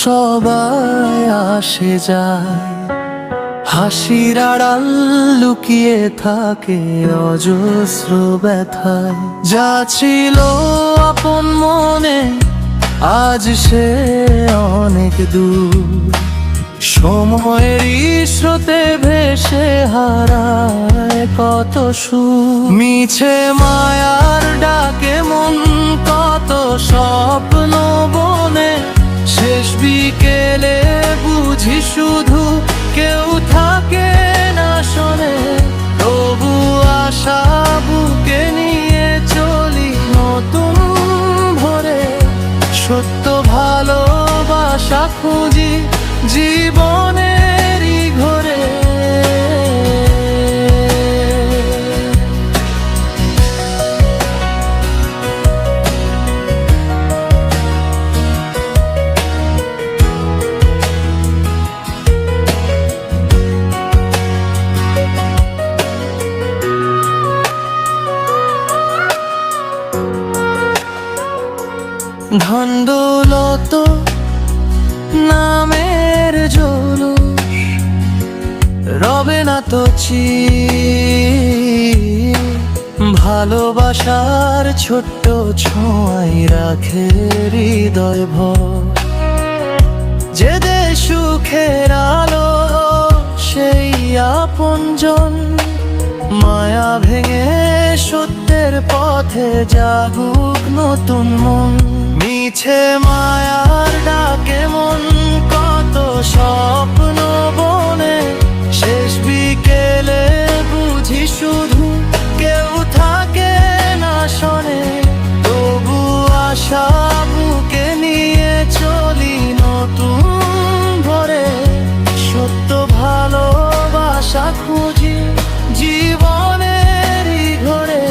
সবাই আসে যায়, হাসির আড়াল লুকিয়ে থাকে অজস্র ব্যথায়। যা ছিল আপন মনে আজ সে অনেক দূর, সময়েরই স্রোতে ভেসে হারায় কত সুর। মিছে মায়ার ডাকে মন কত স্বপ্ন বনে, শেষ বিকেলে বুঝি শুধু কেউ থাকে না শোনে। তবু আশা বুকে নিয়ে চলি নতুন ভোরে, সত্য ভালোবাসা খুঁজি জীবনেরই ঘরে। ধন দৌলত নামের জলুস রবে না তো ভালোবাসার ছোট্ট ছোঁয়াই রাখে হৃদয় ভর। যে দেশ সুখের আলো সেই আপনজন, মায়া ভেঙে সত্যের পথে জাগুক নতুন মন। মিছে মায়ার ডাকে মন কত স্বপ্ন বনে, শেষ বিকেলে বুঝি শুধু কেউ থাকে না শোনে। তবু আশা বুকে নিয়ে চলি নতুন ভোরে, সত্য ভালোবাসা খুঁজি জীবনেরই ঘরে।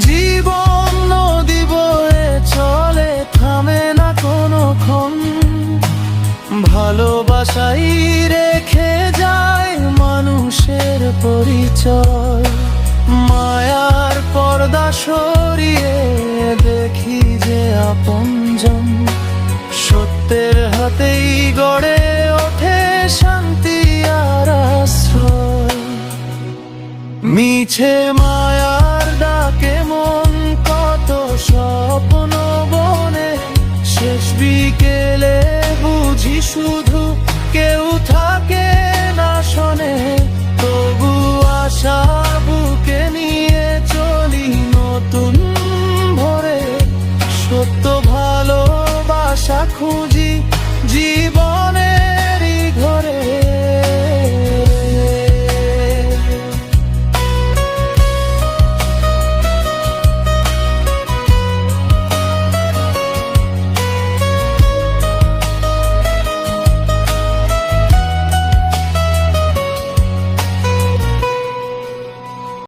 জীবন নদী বয়ে চলে, থামে না কোনোক্ষণ, ভালোবাসাই রেখে যায় মানুষের পরিচয়। মায়ার পর্দা সরিয়ে দেখি যে আপনজন, সত্যের হাতেই গড়ে ওঠে শান্তি আর আশ্রয়। মিছে মায়ার ডাকে মন কত স্বপ্ন বনে, শেষ বিকেলে বুঝি শুধু কেউ থাকে না শোনে। তবু আশা বুকে নিয়ে চলি নতুন ভোরে, সত্য ভালোবাসা খুঁজি